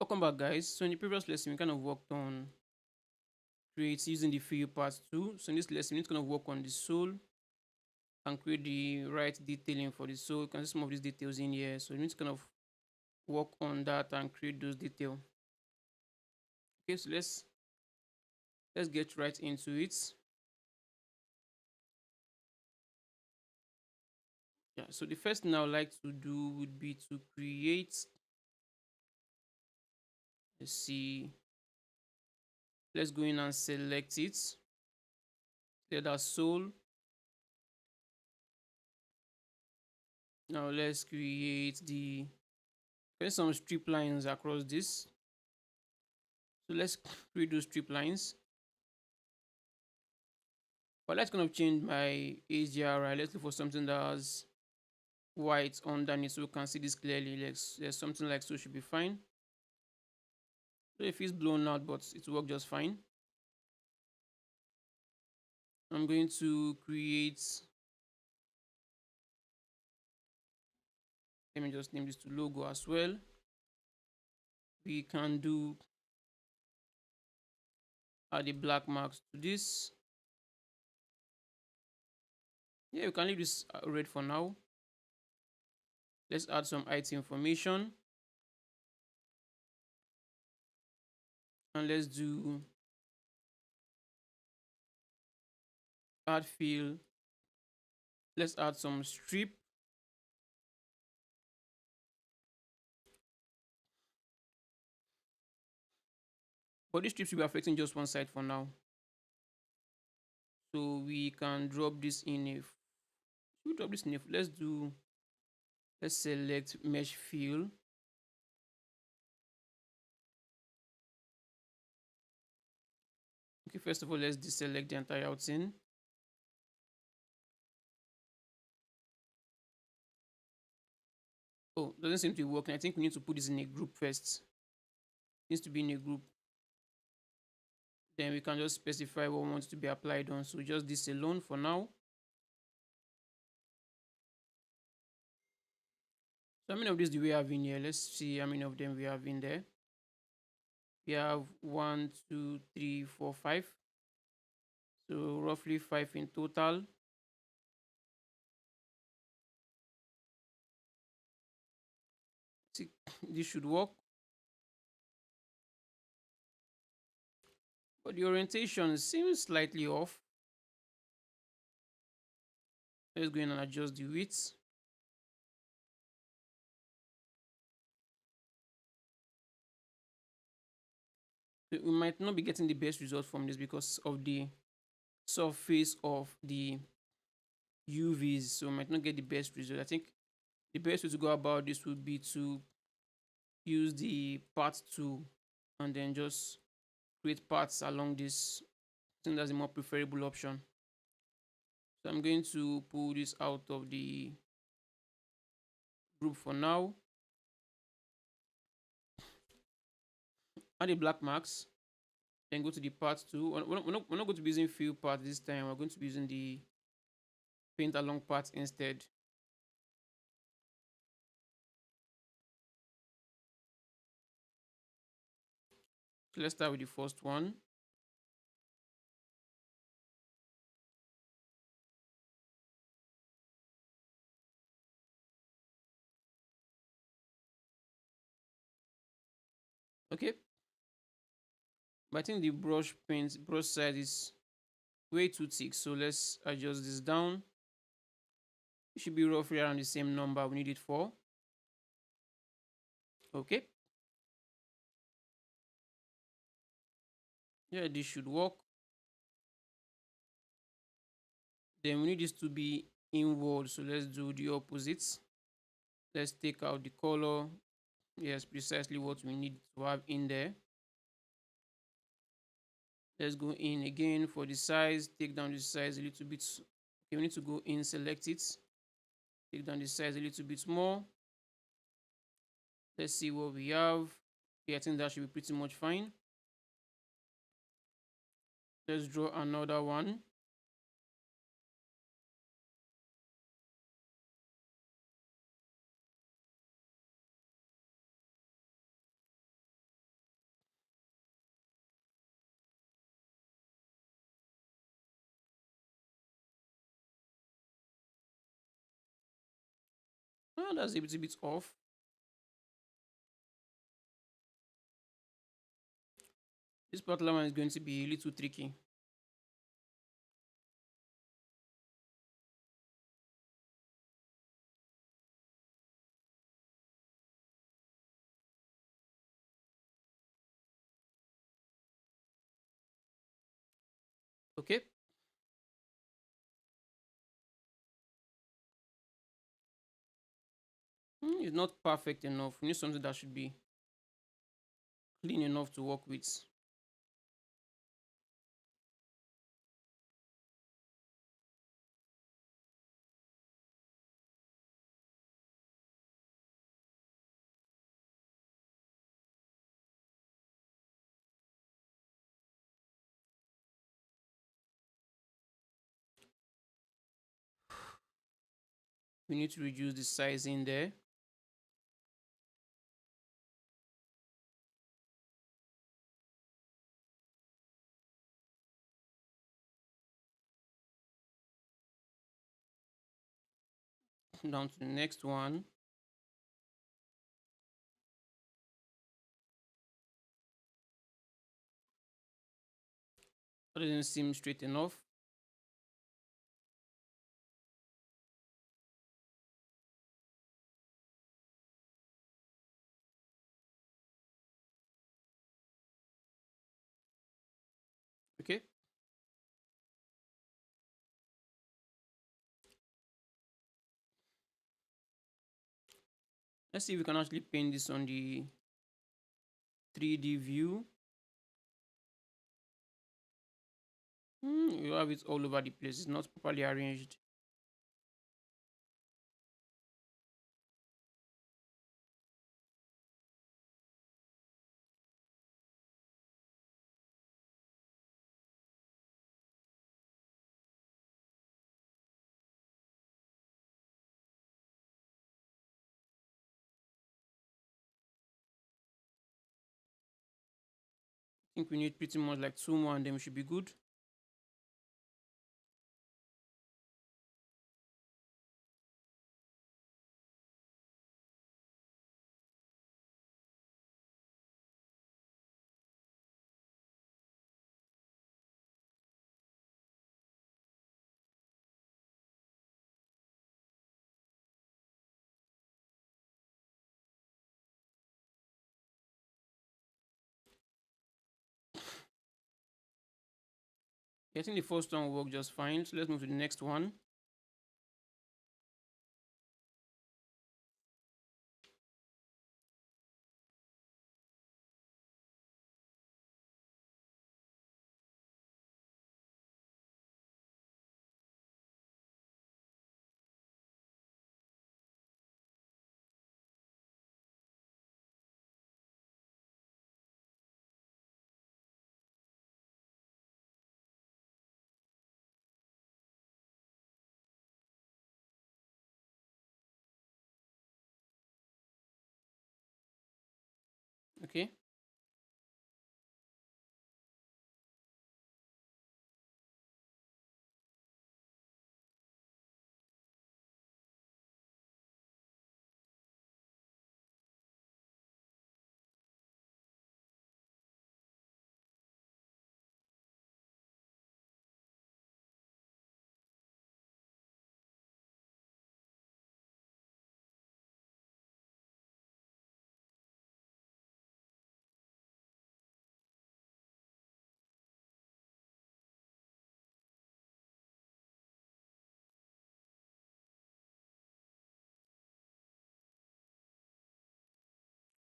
Welcome back, guys. So in the previous lesson, we kind of worked on create using the fill parts too. So in this lesson, we need to kind of work on the sole and create the right detailing for the sole. You can see some of these details in here. So we need to kind of work on that and create those details. Okay, so let's get right into it. Yeah. So the first thing I would like to do would be to create. Let's see. Let's go in and select it. Select that sole. Now let's create some strip lines across this. So let's create those strip lines. But let's kind of change my HDRI. Let's look for something that has white underneath so we can see this clearly. There's something like so should be fine. So if it's blown out, but it will work just fine. I'm going to create, let me just name this to logo as well. We can do add the black marks to this. Yeah, we can leave this red for now. Let's add some height information. And let's do add fill. Let's add some strip. But these strips will be affecting just one side for now. So we can drop this in a, we drop this in a, let's select mesh fill. Okay, first of all, let's deselect the entire outing. Oh, doesn't seem to be working. I think we need to put this in a group first. It needs to be in a group. Then we can just specify what wants to be applied on. So just this alone for now. So how many of these do we have in here? Let's see how many of them we have in there. We have 1, 2, 3, 4, 5. So roughly 5 in total. See, this should work. But the orientation seems slightly off. Let's go in and adjust the width. We might not be getting the best result from this because of the surface of the UVs, so we might not get the best result. I think the best way to go about this would be to use the path tool and then just create paths along this. I think that's a more preferable option. So I'm going to pull this out of the group for now. Add the black marks, then go to the path tool. We're not going to be using fill path this time. We're going to be using the paint along path instead. So let's start with the first one. Okay, but I think the brush size is way too thick, so let's adjust this down. It should be roughly around the same number we need it for. Okay, yeah, this should work. Then we need this to be inward, so let's do the opposites. Let's take out the color. Yes, precisely what we need to have in there. Let's go in again for the size, take down the size a little bit. Okay, we need to go in, select it, take down the size a little bit more. Let's see what we have. Yeah, I think that should be pretty much fine. Let's draw another one. Oh, that's a little bit off. This particular one is going to be a little tricky. Okay. It's not perfect enough. We need something that should be clean enough to work with. We need to reduce the size in there. Down to the next one. That doesn't seem straight enough. Okay. Let's see if we can actually paint this on the 3D view. You have it all over the place. It's not properly arranged. I think we need pretty much like two more and then we should be good. Yeah, I think the first one will work just fine. So let's move to the next one. Okay.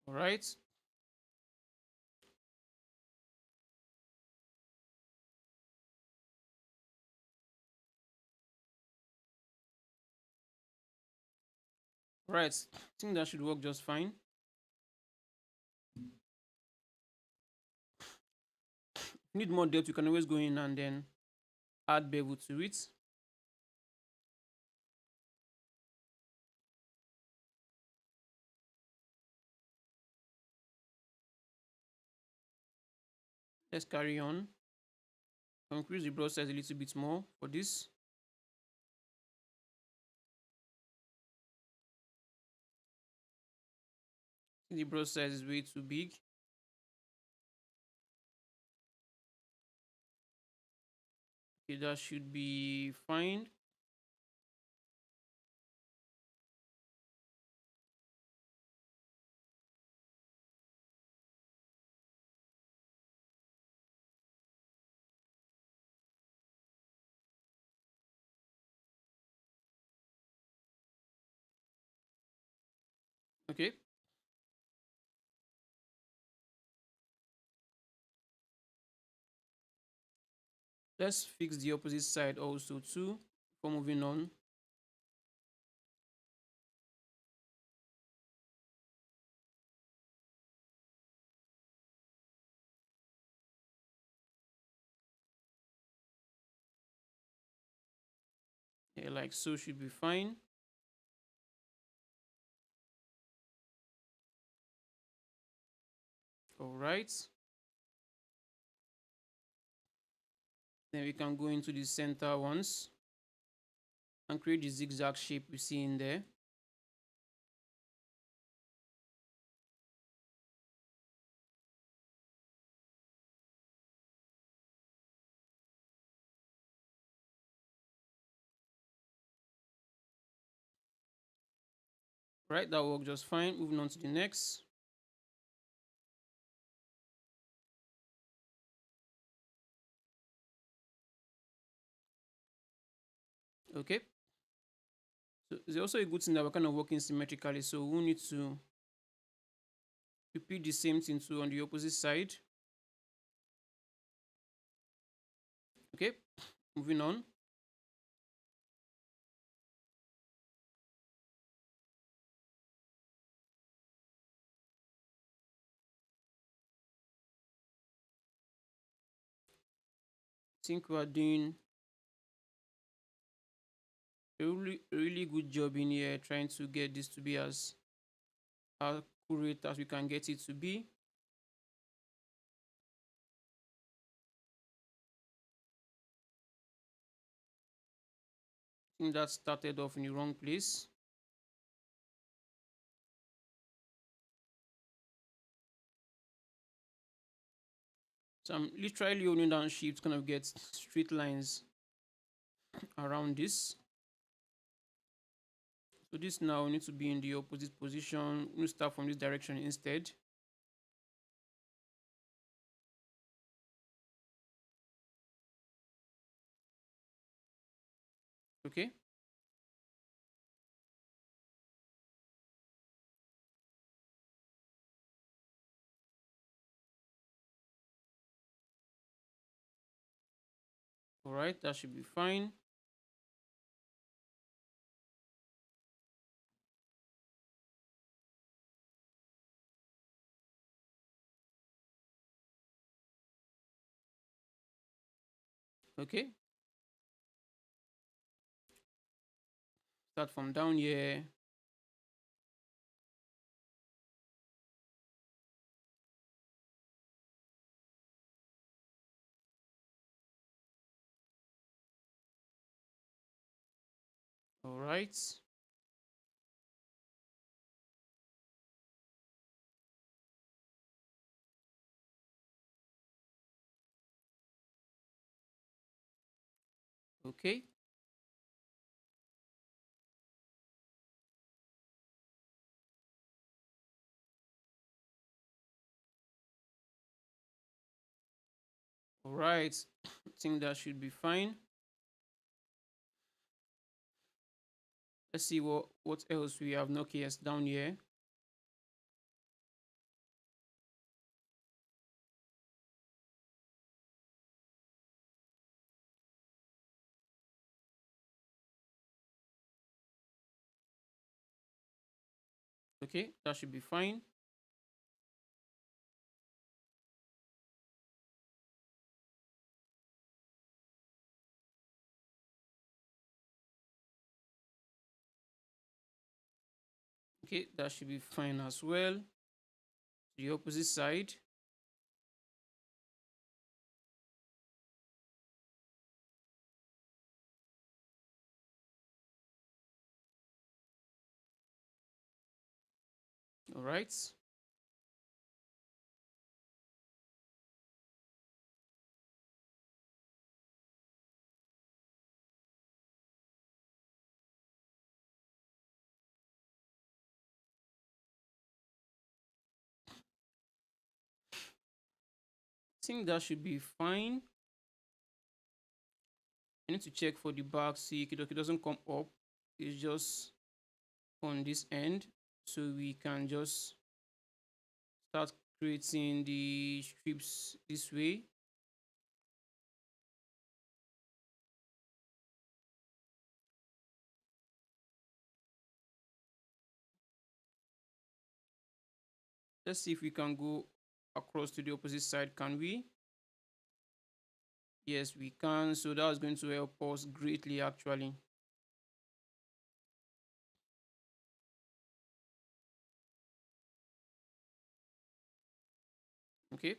All right. Right. I think that should work just fine. If you need more depth, you can always go in and then add bevel to it. Let's carry on. Increase the brush size a little bit more for this. The brush size is way too big. Okay, that should be fine. Okay, let's fix the opposite side also too before moving on. Yeah, like so should be fine. All right. Then we can go into the center ones and create the zigzag shape we see in there. Right, that worked just fine. Moving on to the next. Okay. So there's also a good thing that we're kind of working symmetrically. So we need to repeat the same thing too on the opposite side. Okay. Moving on. I think we're doing a really good job in here trying to get this to be as accurate as we can get it to be. I think that started off in the wrong place. So I'm literally holding down shift to kind of get straight lines around this. So this now needs to be in the opposite position. We'll start from this direction instead. Okay. All right, that should be fine. Okay. Start from down here. All right. Okay. All right. I think that should be fine. Let's see what else we have. Okay, yes, down here. Okay, that should be fine. Okay, that should be fine as well. The opposite side. All right. think that should be fine. I need to check for the back, see it doesn't come up. It's just on this end. So we can just start creating the strips this way. Let's see if we can go across to the opposite side. Can we? Yes, we can. So that's going to help us greatly actually. Okay.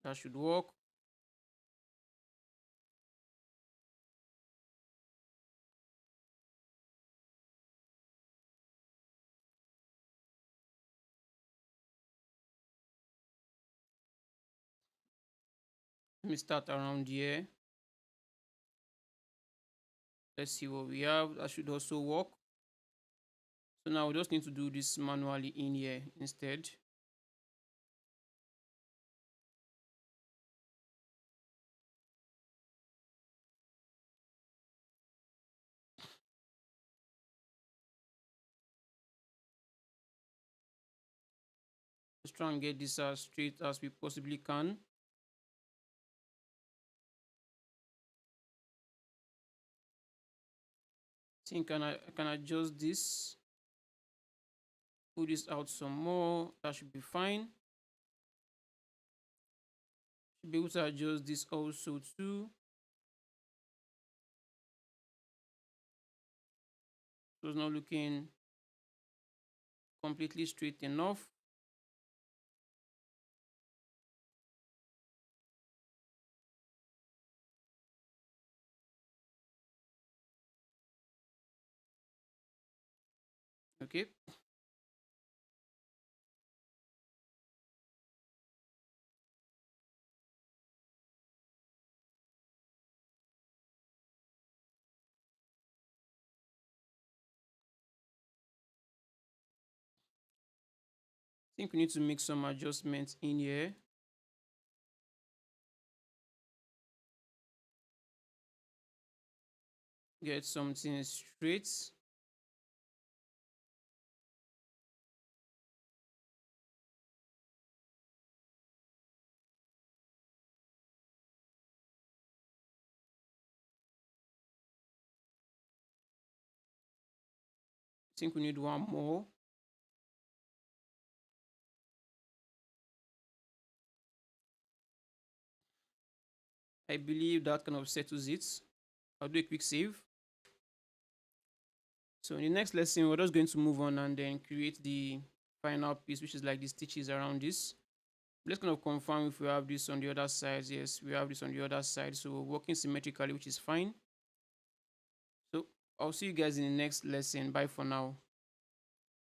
That should work. Let me start around here. Let's see what we have. That should also work. So now we just need to do this manually in here instead. Let's try and get this as straight as we possibly can. Think I can adjust this, pull this out some more. That should be fine. Should be able to adjust this also too. So it's not looking completely straight enough. Okay. I think we need to make some adjustments in here. Get something straight. I think we need one more. I believe that kind of settles it. I'll do a quick save. So in the next lesson, we're just going to move on and then create the final piece, which is like the stitches around this. Let's kind of confirm if we have this on the other side. Yes, we have this on the other side. So we're working symmetrically, which is fine. So I'll see you guys in the next lesson. Bye for now.